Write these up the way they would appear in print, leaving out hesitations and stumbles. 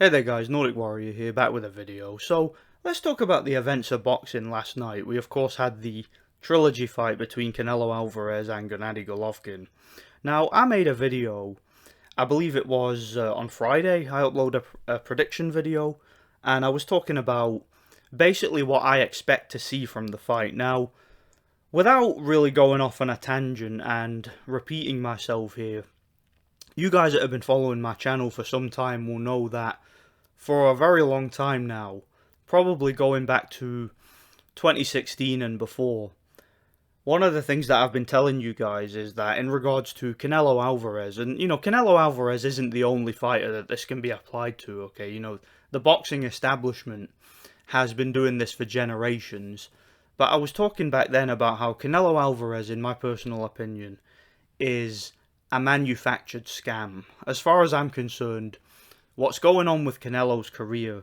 Hey there guys, Nordic Warrior here, back with a video. So, let's talk about the events of boxing last night. We of course had the trilogy fight between Canelo Alvarez and Gennady Golovkin. Now, I made a video, I believe it was on Friday, I uploaded a prediction video, and I was talking about basically what I expect to see from the fight. Now, without really going off on a tangent and repeating myself here, you guys that have been following my channel for some time will know that for a very long time now, probably going back to 2016 and before, one of the things that I've been telling you guys is that in regards to Canelo Alvarez, and Canelo Alvarez isn't the only fighter that this can be applied to, okay? The boxing establishment has been doing this for generations. But I was talking back then about how Canelo Alvarez, in my personal opinion, is a manufactured scam. As far as I'm concerned, what's going on with Canelo's career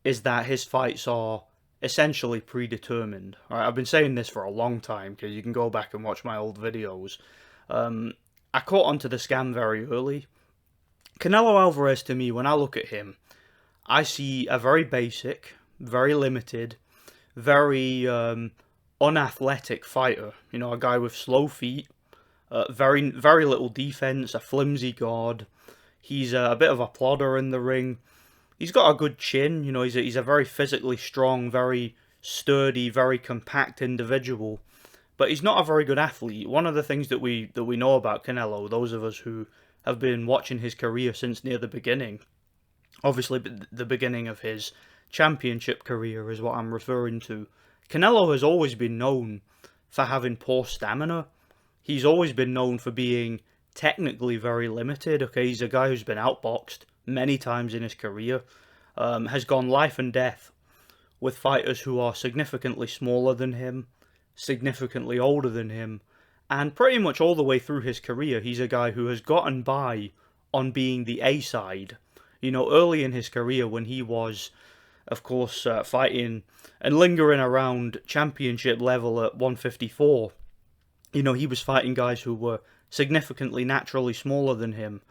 is that his fights are essentially predetermined. All right, I've been saying this for a long time because you can go back and watch my old videos. I caught onto the scam very early. Canelo Alvarez, to me, when I look at him, I see a very basic, very limited, very unathletic fighter. A guy with slow feet, very little defense, a flimsy guard. He's a bit of a plodder in the ring. He's got a good chin. He's a very physically strong, very sturdy, very compact individual. But he's not a very good athlete. One of the things that we know about Canelo, those of us who have been watching his career since near the beginning, obviously the beginning of his championship career is what I'm referring to. Canelo has always been known for having poor stamina. He's always been known for being technically very limited. Okay, he's a guy who's been outboxed many times in his career, has gone life and death with fighters who are significantly smaller than him, significantly older than him, and pretty much all the way through his career, he's a guy who has gotten by on being the A side. Early in his career when he was, of course, fighting and lingering around championship level at 154, he was fighting guys who were significantly naturally smaller than him,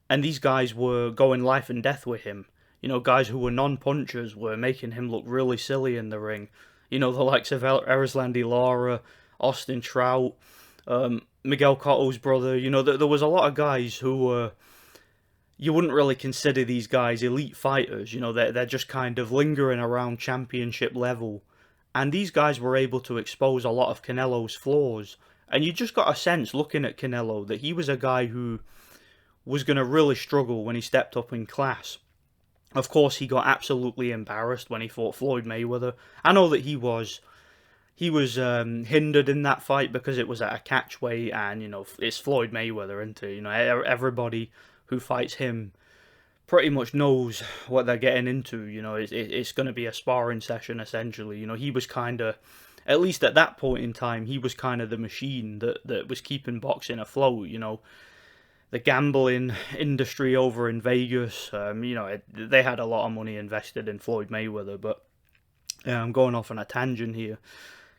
and these guys were going life and death with him. Guys who were non-punchers were making him look really silly in the ring. The likes of Erislandy Lara, Austin Trout, Miguel Cotto's brother. There was a lot of guys who were, you wouldn't really consider these guys elite fighters. They're just kind of lingering around championship level. And these guys were able to expose a lot of Canelo's flaws. And you just got a sense, looking at Canelo, that he was a guy who was going to really struggle when he stepped up in class. Of course, he got absolutely embarrassed when he fought Floyd Mayweather. I know that he was hindered in that fight because it was at a catch weight, and it's Floyd Mayweather, isn't it? Everybody who fights him pretty much knows what they're getting into. It's going to be a sparring session essentially. He was kind of, at least at that point in time, he was kind of the machine that was keeping boxing afloat. The gambling industry over in Vegas, they had a lot of money invested in Floyd Mayweather. But I'm going off on a tangent here.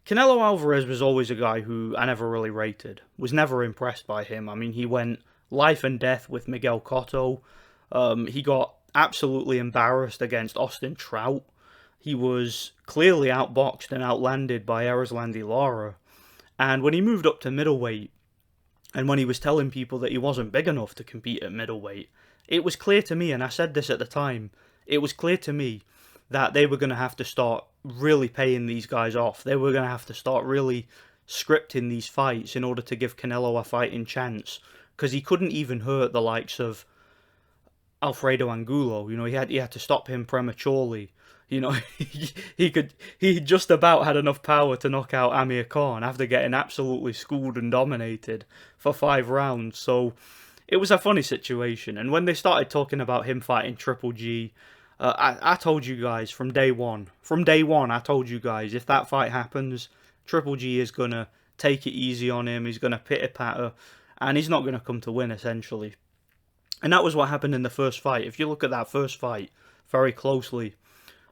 Canelo Alvarez was always a guy who I never really rated, was never impressed by him. I mean, he went life and death with Miguel Cotto. He got absolutely embarrassed against Austin Trout. He was clearly outboxed and outlanded by Erislandy Lara. And when he moved up to middleweight, and when he was telling people that he wasn't big enough to compete at middleweight, it was clear to me, and I said this at the time, it was clear to me that they were going to have to start really paying these guys off. They were going to have to start really scripting these fights in order to give Canelo a fighting chance, because he couldn't even hurt the likes of Alfredo Angulo. He had to stop him prematurely. He just about had enough power to knock out Amir Khan after getting absolutely schooled and dominated for 5 rounds. So it was a funny situation. And when they started talking about him fighting Triple G, I told you guys from day one, I told you guys, if that fight happens, Triple G is going to take it easy on him, he's going to pitter-patter, and he's not going to come to win, essentially. And that was what happened in the first fight. If you look at that first fight very closely,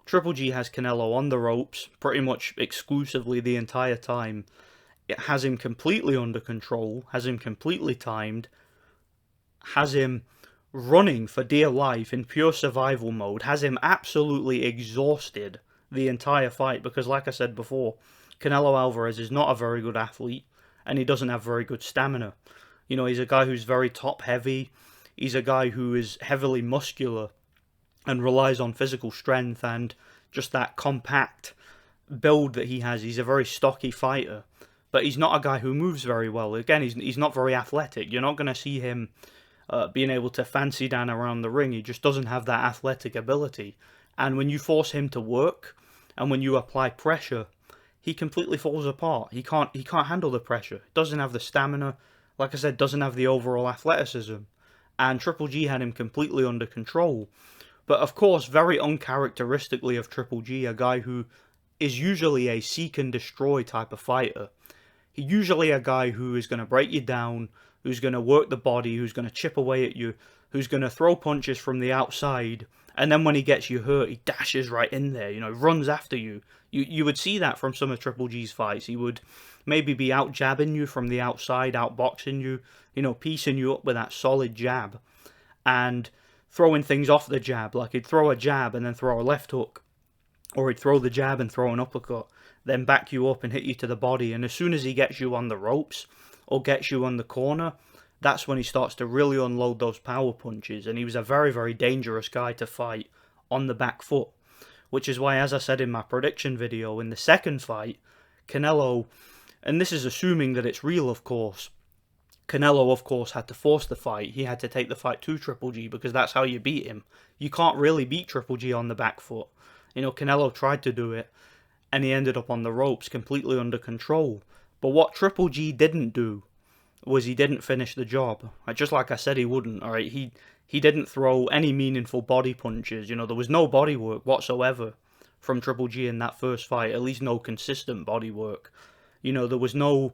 Triple G has Canelo on the ropes pretty much exclusively the entire time. It has him completely under control, has him completely timed, has him running for dear life in pure survival mode, has him absolutely exhausted the entire fight because, like I said before, Canelo Alvarez is not a very good athlete and he doesn't have very good stamina. You know, he's a guy who's very top heavy, he's a guy who is heavily muscular and relies on physical strength and just that compact build that he has. He's a very stocky fighter, but he's not a guy who moves very well. Again, he's not very athletic. You're not going to see him being able to fancy down around the ring. He just doesn't have that athletic ability. And when you force him to work, and when you apply pressure, he completely falls apart. He can't handle the pressure. Doesn't have the stamina. Like I said, doesn't have the overall athleticism. And Triple G had him completely under control. But of course, very uncharacteristically of Triple G, a guy who is usually a seek and destroy type of fighter. He's usually a guy who is going to break you down, who's going to work the body, who's going to chip away at you, who's going to throw punches from the outside, and then when he gets you hurt, he dashes right in there, you know, runs after you. You would see that from some of Triple G's fights. He would maybe be out jabbing you from the outside, out boxing you, you know, piecing you up with that solid jab, and throwing things off the jab. Like he'd throw a jab and then throw a left hook, or he'd throw the jab and throw an uppercut, then back you up and hit you to the body. And as soon as he gets you on the ropes or gets you on the corner, that's when he starts to really unload those power punches. And he was a very, very dangerous guy to fight on the back foot, which is why, as I said in my prediction video, in the second fight, Canelo, and this is assuming that it's real, of course, Canelo, of course, had to force the fight. He had to take the fight to Triple G because that's how you beat him. You can't really beat Triple G on the back foot. You know, Canelo tried to do it, and he ended up on the ropes, completely under control. But what Triple G didn't do was he didn't finish the job. Just like I said he wouldn't, alright? He didn't throw any meaningful body punches. You know, there was no body work whatsoever from Triple G in that first fight. At least no consistent body work. You know, there was no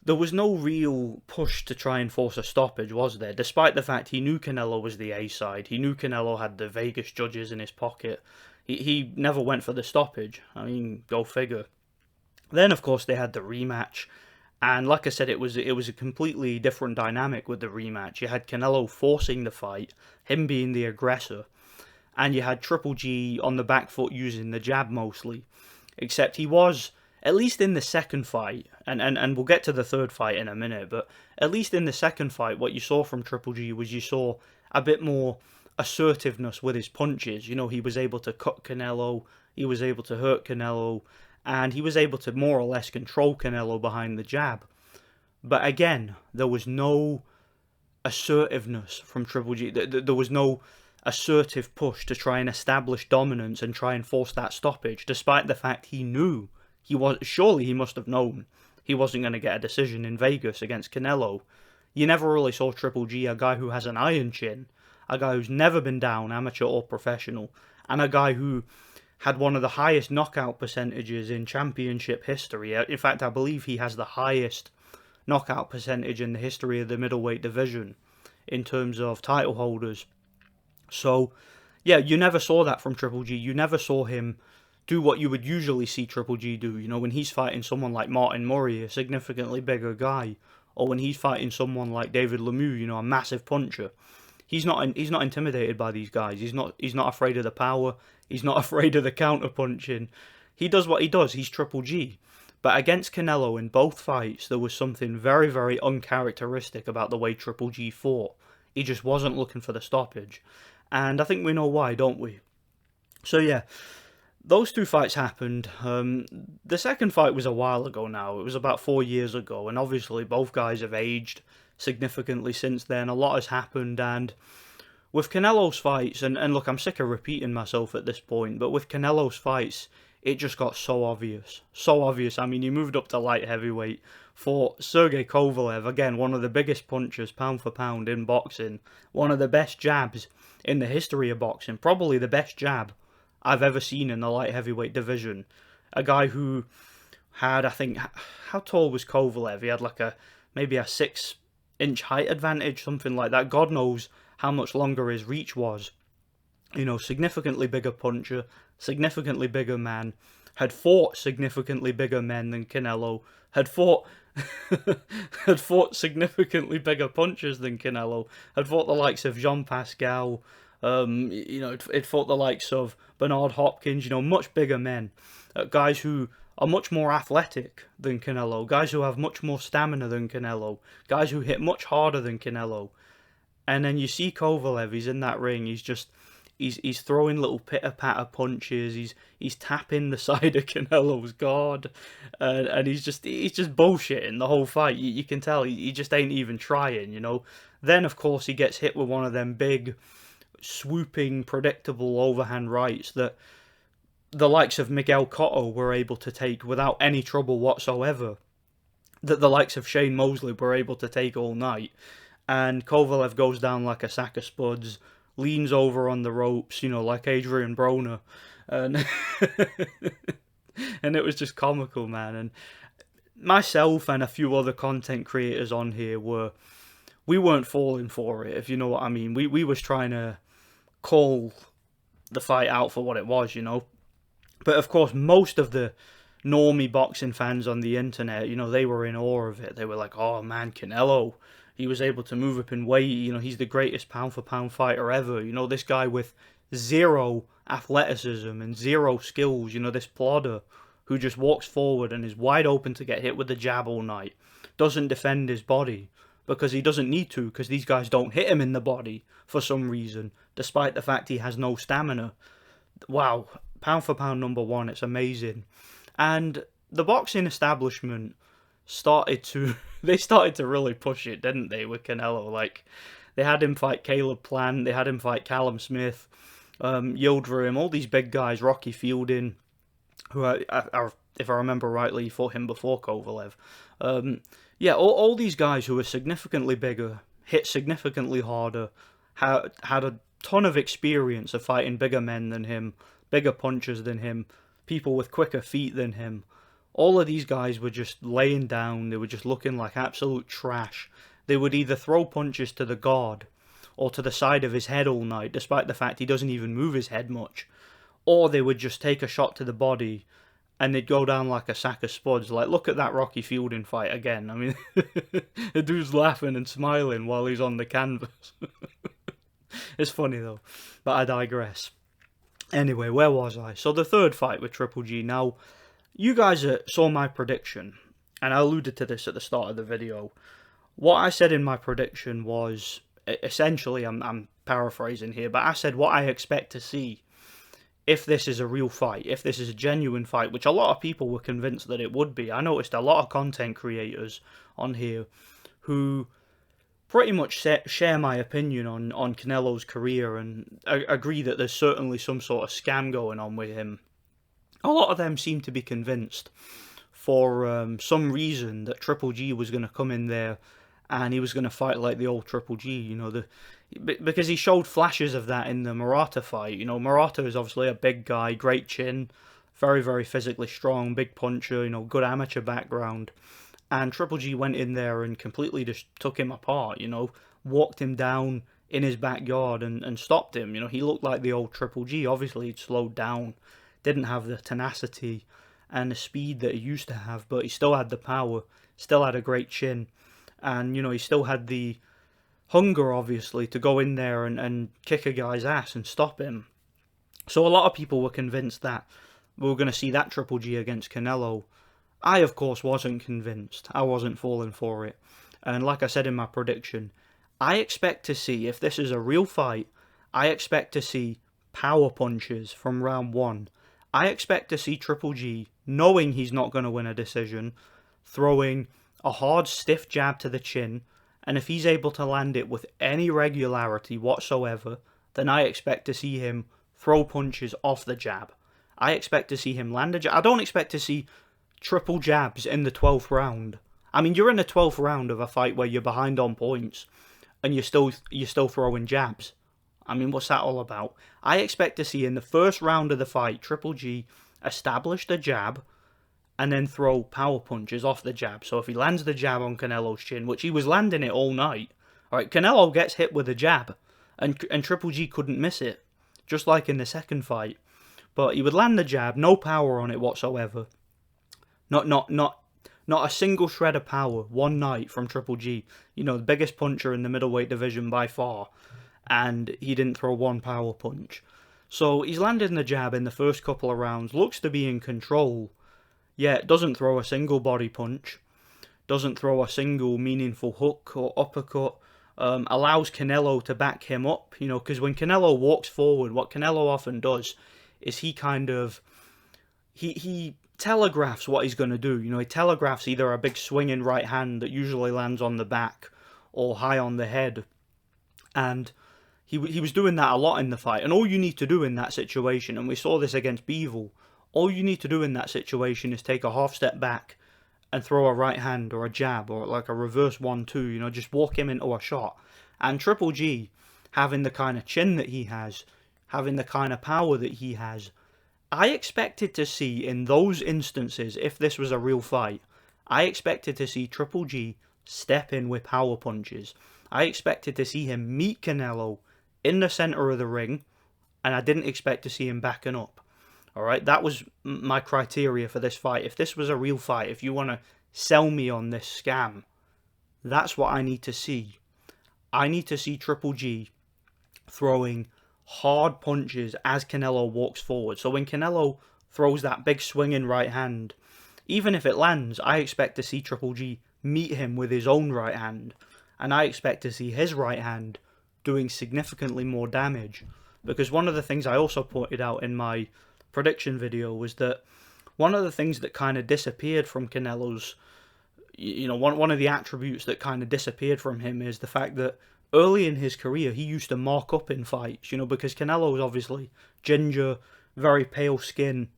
real push to try and force a stoppage, was there? Despite the fact he knew Canelo was the A side. He knew Canelo had the Vegas judges in his pocket. He never went for the stoppage. I mean, go figure. Then, of course, they had the rematch. And like I said, it was a completely different dynamic with the rematch. You had Canelo forcing the fight, him being the aggressor. And you had Triple G on the back foot using the jab mostly. Except he was, at least in the second fight, and we'll get to the third fight in a minute, but at least in the second fight, what you saw from Triple G was you saw a bit more assertiveness with his punches. You know, he was able to cut Canelo, he was able to hurt Canelo, and he was able to more or less control Canelo behind the jab. But again, there was no assertiveness from Triple G. There was no assertive push to try and establish dominance and try and force that stoppage, despite the fact he knew, surely he must have known, he wasn't going to get a decision in Vegas against Canelo. You never really saw Triple G, a guy who has an iron chin, a guy who's never been down, amateur or professional, and a guy who had one of the highest knockout percentages in championship history. In fact, I believe he has the highest knockout percentage in the history of the middleweight division in terms of title holders. So, yeah, you never saw that from Triple G. You never saw him do what you would usually see Triple G do. You know, when he's fighting someone like Martin Murray, a significantly bigger guy, or when he's fighting someone like David Lemieux, you know, a massive puncher. He's not intimidated by these guys. He's not afraid of the power. He's not afraid of the counter punching. He does what he does. He's Triple G. But against Canelo in both fights, there was something very, very uncharacteristic about the way Triple G fought. He just wasn't looking for the stoppage. And I think we know why, don't we? So yeah, those two fights happened. The second fight was a while ago now. It was about 4 years ago. And obviously both guys have aged significantly since then. A lot has happened, and with Canelo's fights, and look, I'm sick of repeating myself at this point, but with Canelo's fights, it just got so obvious. So obvious. I mean, he moved up to light heavyweight, fought Sergey Kovalev, again, one of the biggest punchers, pound for pound, in boxing, one of the best jabs in the history of boxing, probably the best jab I've ever seen in the light heavyweight division. A guy who had, I think, how tall was Kovalev? He had like maybe a 6-inch height advantage, something like that. God knows how much longer his reach was. You know, significantly bigger puncher, significantly bigger man, had fought significantly bigger men than Canelo, had fought had fought significantly bigger punchers than Canelo, had fought the likes of Jean Pascal, it fought the likes of Bernard Hopkins, much bigger men, guys who are much more athletic than Canelo, guys who have much more stamina than Canelo, guys who hit much harder than Canelo. And then you see Kovalev, he's in that ring, he's throwing little pitter-patter punches, he's tapping the side of Canelo's guard, and he's just bullshitting the whole fight. You can tell he just ain't even trying. Then, of course, he gets hit with one of them big, swooping, predictable overhand rights that the likes of Miguel Cotto were able to take without any trouble whatsoever, that the likes of Shane Mosley were able to take all night. And Kovalev goes down like a sack of spuds, leans over on the ropes, like Adrian Broner, and and it was just comical, man. And myself and a few other content creators on here we weren't falling for it, if you know what I mean. We was trying to call the fight out for what it was, But of course, most of the normie boxing fans on the internet, they were in awe of it. They were like, "Oh man, Canelo, he was able to move up in weight. He's the greatest pound-for-pound fighter ever. This guy with zero athleticism and zero skills. This plodder who just walks forward and is wide open to get hit with the jab all night. Doesn't defend his body because he doesn't need to, because these guys don't hit him in the body for some reason, despite the fact he has no stamina. Wow, pound-for-pound #1. It's amazing." And the boxing establishment started to really push it, didn't they, with Canelo? Like, they had him fight Caleb Plant, they had him fight Callum Smith, Yildirim, all these big guys, Rocky Fielding, who are, if I remember rightly, he fought him before Kovalev. All these guys who were significantly bigger, hit significantly harder, had a ton of experience of fighting bigger men than him, bigger punchers than him, people with quicker feet than him. All of these guys were just laying down, they were just looking like absolute trash. They would either throw punches to the guard or to the side of his head all night, despite the fact he doesn't even move his head much. Or they would just take a shot to the body and they'd go down like a sack of spuds. Like, look at that Rocky Fielding fight again. I mean, the dude's laughing and smiling while he's on the canvas. It's funny though, but I digress. Anyway, where was I? So the third fight with Triple G. Now, you guys saw my prediction, and I alluded to this at the start of the video. What I said in my prediction was, essentially, I'm paraphrasing here, but I said what I expect to see if this is a real fight, if this is a genuine fight, which a lot of people were convinced that it would be. I noticed a lot of content creators on here who pretty much share my opinion on Canelo's career and agree that there's certainly some sort of scam going on with him. A lot of them seem to be convinced for some reason that Triple G was going to come in there and he was going to fight like the old Triple G, because he showed flashes of that in the Murata fight. Murata is obviously a big guy, great chin, very, very physically strong, big puncher, good amateur background. And Triple G went in there and completely just took him apart, walked him down in his backyard and stopped him. He looked like the old Triple G. Obviously, he'd slowed down, didn't have the tenacity and the speed that he used to have, but he still had the power, still had a great chin, and, he still had the hunger, obviously, to go in there and kick a guy's ass and stop him. So a lot of people were convinced that we were going to see that Triple G against Canelo. I, of course, wasn't convinced. I wasn't falling for it. And like I said in my prediction, I expect to see, if this is a real fight, I expect to see power punches from round 1. I expect to see Triple G, knowing he's not going to win a decision, throwing a hard, stiff jab to the chin, and if he's able to land it with any regularity whatsoever, then I expect to see him throw punches off the jab. I expect to see him land a jab. I don't expect to see triple jabs in the 12th round. I mean, you're in the 12th round of a fight where you're behind on points and you're still throwing jabs. I mean, what's that all about? I expect to see in the first round of the fight, Triple G establish the jab and then throw power punches off the jab. So if he lands the jab on Canelo's chin, which he was landing it all night, all right, Canelo gets hit with a jab and Triple G couldn't miss it, just like in the second fight. But he would land the jab, no power on it whatsoever. Not Not a single shred of power one night from Triple G. You know, the biggest puncher in the middleweight division by far. And he didn't throw one power punch. So he's landing the jab in the first couple of rounds, looks to be in control, yet doesn't throw a single body punch, doesn't throw a single meaningful hook or uppercut, allows Canelo to back him up, you know, because when Canelo walks forward, what Canelo often does is he kind of, he telegraphs what he's going to do, you know, he telegraphs either a big swinging right hand that usually lands on the back or high on the head, and he was doing that a lot in the fight, and all you need to do in that situation, and we saw this against Bivol, all you need to do in that situation is take a half step back and throw a right hand or a jab or like a reverse 1-2, you know, just walk him into a shot. And Triple G, having the kind of chin that he has, having the kind of power that he has, I expected to see in those instances, if this was a real fight, I expected to see Triple G step in with power punches. I expected to see him meet Canelo in the center of the ring, and I didn't expect to see him backing up. Alright, that was my criteria for this fight. If this was a real fight, if you want to sell me on this scam, that's what I need to see. I need to see Triple G throwing hard punches as Canelo walks forward. So when Canelo throws that big swinging right hand, even if it lands, I expect to see Triple G meet him with his own right hand. And I expect to see his right hand doing significantly more damage. Because one of the things I also pointed out in my prediction video was that one of the things that kind of disappeared from Canelo's, you know, one of the attributes that kind of disappeared from him is the fact that early in his career he used to mark up in fights, you know, because Canelo is obviously ginger, very pale skin,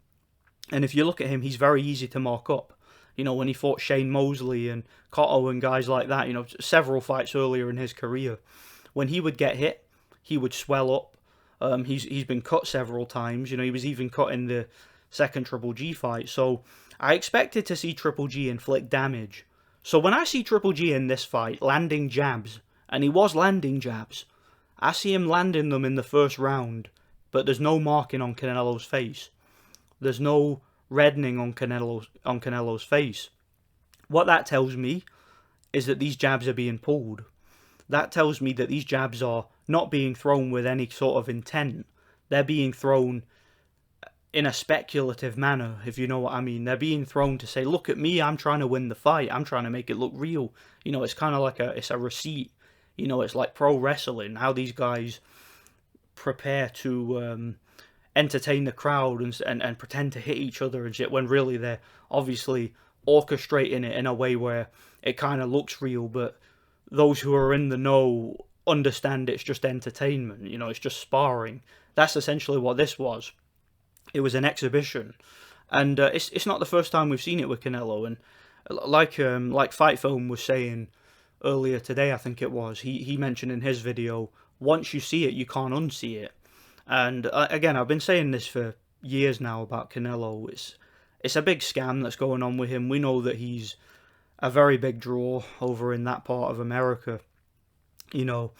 and if you look at him, he's very easy to mark up. You know, when he fought Shane Mosley and Cotto and guys like that, you know, several fights earlier in his career, when he would get hit, he would swell up. He's been cut several times. You know, he was even cut in the second Triple G fight. So I expected to see Triple G inflict damage. So when I see Triple G in this fight landing jabs, and he was landing jabs, I see him landing them in the first round, but there's no marking on Canelo's face. There's no reddening on Canelo's face. What that tells me is that these jabs are being pulled. That tells me that these jabs are not being thrown with any sort of intent. They're being thrown in a speculative manner, if you know what I mean. They're being thrown to say, look at me, I'm trying to win the fight. I'm trying to make it look real. You know, it's kind of like it's a receipt. You know, it's like pro wrestling, how these guys prepare to entertain the crowd and pretend to hit each other and shit, when really they're obviously orchestrating it in a way where it kind of looks real, but those who are in the know understand it's just entertainment, you know, it's just sparring. That's essentially what this was. It was an exhibition, and it's not the first time we've seen it with Canelo. And like Fight Film was saying earlier today, I think it was, he mentioned in his video, once you see it, you can't unsee it. And again, I've been saying this for years now about Canelo. It's a big scam that's going on with him. We know that he's a very big draw over in that part of America. You know,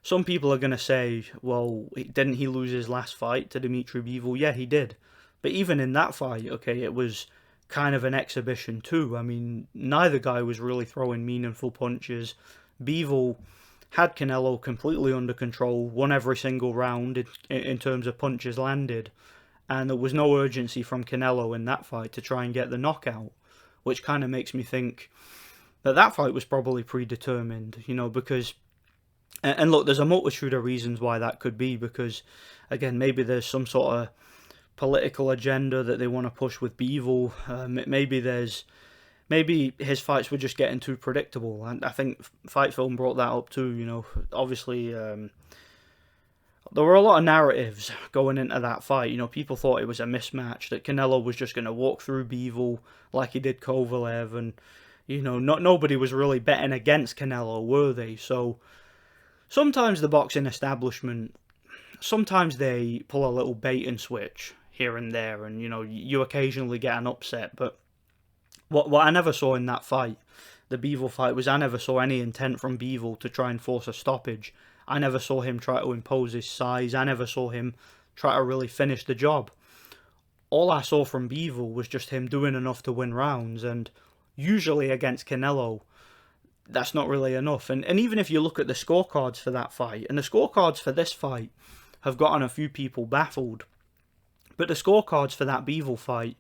some people are going to say, well, didn't he lose his last fight to Dimitri Bivol? Yeah, he did. But even in that fight, okay, it was kind of an exhibition too. I mean, neither guy was really throwing meaningful punches. Bivol had Canelo completely under control, won every single round in terms of punches landed. And there was no urgency from Canelo in that fight to try and get the knockout, which kind of makes me think that fight was probably predetermined, you know, because, and look, there's a multitude of reasons why that could be, because, again, maybe there's some sort of political agenda that they want to push with Bivol. Maybe his fights were just getting too predictable, and I think Fight Film brought that up too, you know. Obviously, there were a lot of narratives going into that fight. You know, people thought it was a mismatch, that Canelo was just going to walk through Bivol like he did Kovalev, and, you know, nobody was really betting against Canelo, were they? So sometimes the boxing establishment, sometimes they pull a little bait and switch here and there, and, you know, you occasionally get an upset. But what I never saw in that fight, the Bivol fight, was I never saw any intent from Bivol to try and force a stoppage. I never saw him try to impose his size. I never saw him try to really finish the job. All I saw from Bivol was just him doing enough to win rounds, and usually against Canelo, that's not really enough. And even if you look at the scorecards for that fight, and the scorecards for this fight have gotten a few people baffled, but the scorecards for that Bivol fight,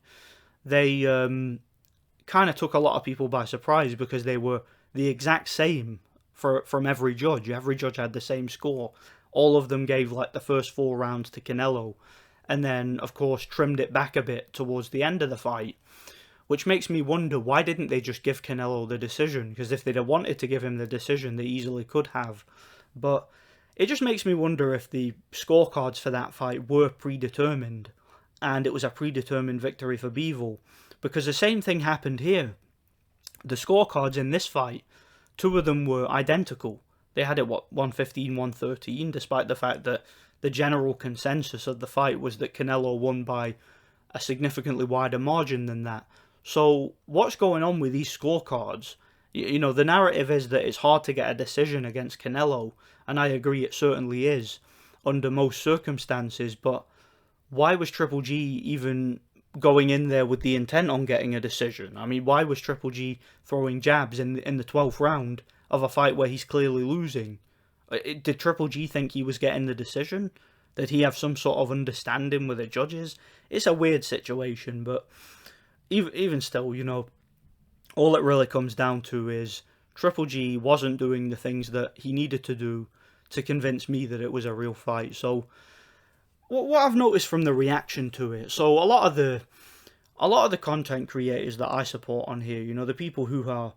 they kind of took a lot of people by surprise because they were the exact same from every judge. Every judge had the same score. All of them gave like the first 4 rounds to Canelo, and then of course trimmed it back a bit towards the end of the fight, which makes me wonder, why didn't they just give Canelo the decision? Because if they'd have wanted to give him the decision, they easily could have. But it just makes me wonder if the scorecards for that fight were predetermined, and it was a predetermined victory for Bivol. Because the same thing happened here. The scorecards in this fight, 2 of them were identical. They had it, 115, 113, despite the fact that the general consensus of the fight was that Canelo won by a significantly wider margin than that. So what's going on with these scorecards? You know, the narrative is that it's hard to get a decision against Canelo, and I agree it certainly is under most circumstances, but why was Triple G even going in there with the intent on getting a decision? I mean, why was Triple G throwing jabs in the 12th round of a fight where he's clearly losing? Did Triple G think he was getting the decision? Did he have some sort of understanding with the judges? It's a weird situation, but even still, you know, all it really comes down to is Triple G wasn't doing the things that he needed to do to convince me that it was a real fight. So what I've noticed from the reaction to it, so a lot of the content creators that I support on here, you know, the people who are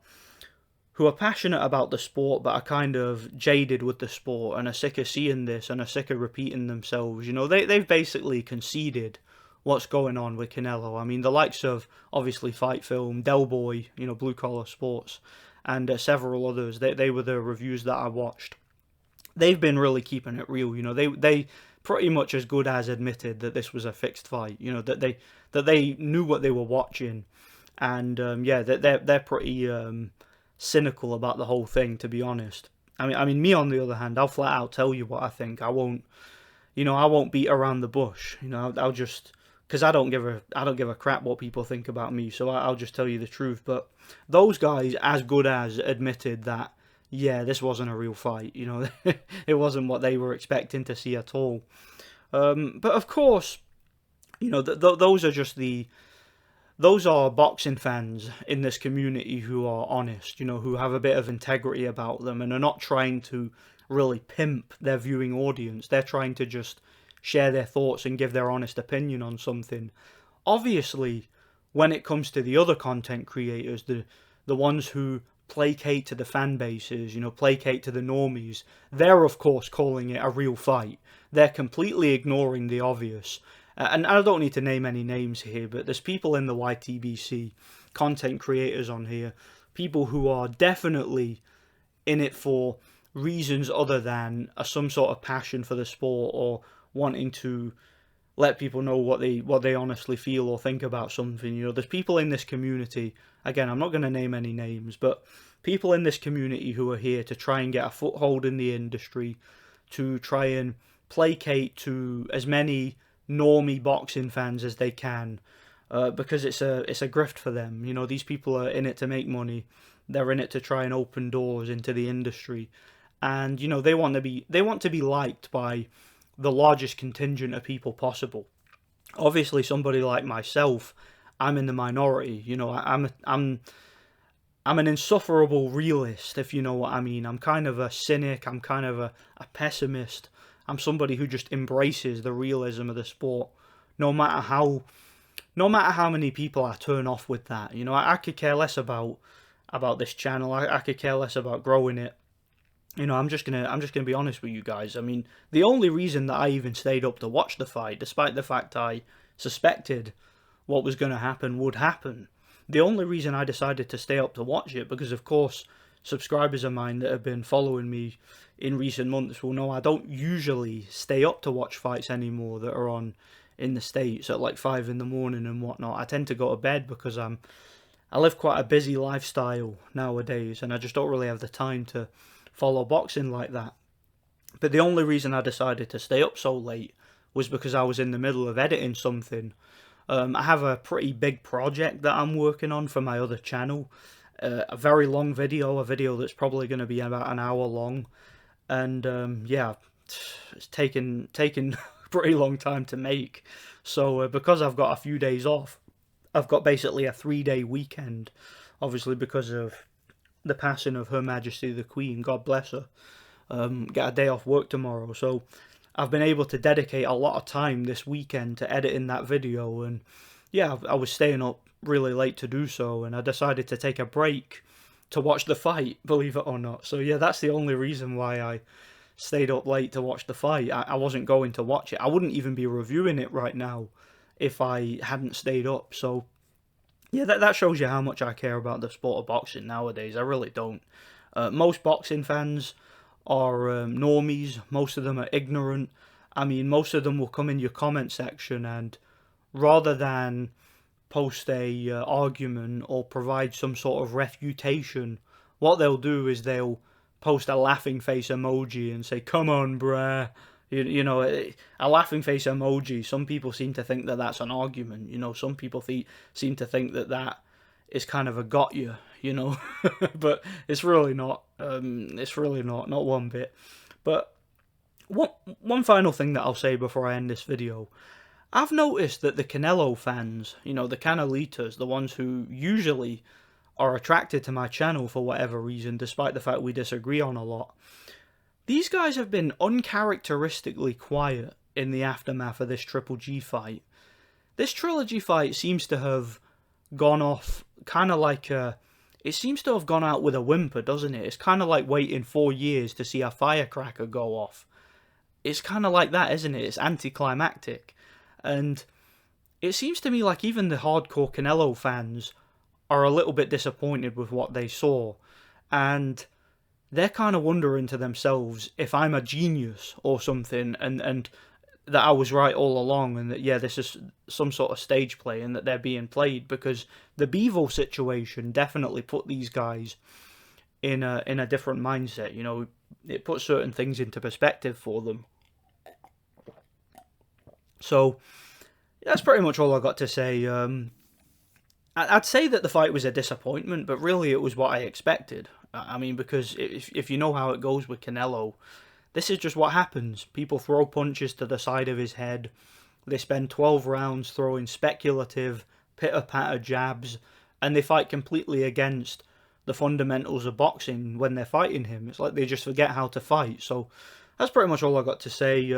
passionate about the sport but are kind of jaded with the sport and are sick of seeing this and are sick of repeating themselves, you know, they've basically conceded what's going on with Canelo. I mean, the likes of, obviously, Fight Film, Del Boy, you know, Blue Collar Sports, and several others, they were the reviews that I watched. They've been really keeping it real, you know, they pretty much as good as admitted that this was a fixed fight, you know, that they knew what they were watching, and yeah, they're pretty cynical about the whole thing, to be honest. I mean, me on the other hand, I'll flat out tell you what I think. I won't beat around the bush. You know, I'll just, because I don't give a crap what people think about me, so I'll just tell you the truth. But those guys, as good as, admitted that, yeah, this wasn't a real fight. You know, it wasn't what they were expecting to see at all. But of course, you know, those are boxing fans in this community who are honest, you know, who have a bit of integrity about them and are not trying to really pimp their viewing audience. They're trying to just share their thoughts and give their honest opinion on something. Obviously, when it comes to the other content creators, the ones who placate to the fan bases, you know, placate to the normies, they're of course calling it a real fight. They're completely ignoring the obvious. And I don't need to name any names here, but there's people in the YTBC, content creators on here, people who are definitely in it for reasons other than some sort of passion for the sport or wanting to let people know what they honestly feel or think about something. You know, there's people in this community, again, I'm not going to name any names, but people in this community who are here to try and get a foothold in the industry, to try and placate to as many normie boxing fans as they can, because it's a grift for them. You know, these people are in it to make money. They're in it to try and open doors into the industry, and you know, they want to be liked by the largest contingent of people possible. Obviously, somebody like myself, I'm in the minority. You know, I'm an insufferable realist, if you know what I mean. I'm kind of a cynic. I'm kind of a pessimist. I'm somebody who just embraces the realism of the sport, no matter how many people I turn off with that. You know, I could care less about this channel. I could care less about growing it. You know, I'm just gonna be honest with you guys. I mean, the only reason that I even stayed up to watch the fight, despite the fact I suspected what was going to happen would happen, the only reason I decided to stay up to watch it, because of course subscribers of mine that have been following me in recent months will know I don't usually stay up to watch fights anymore that are on in the States at like 5 in the morning and whatnot. I tend to go to bed because I live quite a busy lifestyle nowadays, and I just don't really have the time to follow boxing like that. But the only reason I decided to stay up so late was because I was in the middle of editing something. I have a pretty big project that I'm working on for my other channel. A very long video, a video that's probably going to be about an hour long. And yeah, it's taken a pretty long time to make. So because I've got a few days off, I've got basically a 3-day weekend, obviously because of the passing of Her Majesty the Queen, God bless her. Get a day off work tomorrow, so I've been able to dedicate a lot of time this weekend to editing that video, and yeah, I was staying up really late to do so, and I decided to take a break to watch the fight, believe it or not. So yeah, that's the only reason why I stayed up late to watch the fight. I wasn't going to watch it. I wouldn't even be reviewing it right now if I hadn't stayed up. So yeah, that shows you how much I care about the sport of boxing nowadays. I really don't. Most boxing fans are normies. Most of them are ignorant. I mean, most of them will come in your comment section, and rather than post a argument or provide some sort of refutation, what they'll do is they'll post a laughing face emoji and say, "Come on, bruh." You know, a laughing face emoji. Some people seem to think that that's an argument. You know, some people seem to think that that is kind of a got you. You know, but it's really not. It's really not one bit. But one final thing that I'll say before I end this video. I've noticed that the Canelo fans, you know, the Canelitas, the ones who usually are attracted to my channel for whatever reason, despite the fact we disagree on a lot, these guys have been uncharacteristically quiet in the aftermath of this Triple G fight. This trilogy fight seems to have gone off kind of like a... It seems to have gone out with a whimper, doesn't it? It's kind of like waiting 4 years to see a firecracker go off. It's kind of like that, isn't it? It's anticlimactic. And it seems to me like even the hardcore Canelo fans are a little bit disappointed with what they saw. And they're kind of wondering to themselves if I'm a genius or something, and that I was right all along, and that, yeah, this is some sort of stage play and that they're being played, because the Bevo situation definitely put these guys in a different mindset. You know, it puts certain things into perspective for them. So that's pretty much all I got to say. I'd say that the fight was a disappointment, but really it was what I expected. I mean, because if you know how it goes with Canelo, this is just what happens. People throw punches to the side of his head. They spend 12 rounds throwing speculative, pitter-patter jabs, and they fight completely against the fundamentals of boxing when they're fighting him. It's like they just forget how to fight. So that's pretty much all I got to say.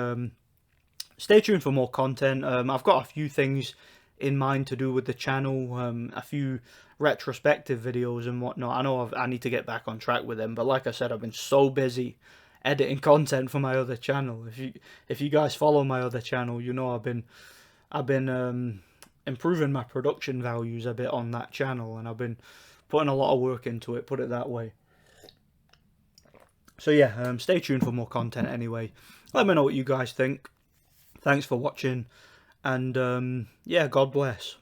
Stay tuned for more content. I've got a few things in mind to do with the channel, a few retrospective videos and whatnot. I know I need to get back on track with them, but like I said, I've been so busy editing content for my other channel. If you guys follow my other channel, you know I've been improving my production values a bit on that channel, and I've been putting a lot of work into it, put it that way. So yeah, stay tuned for more content anyway. Let me know what you guys think. Thanks for watching, and yeah, God bless.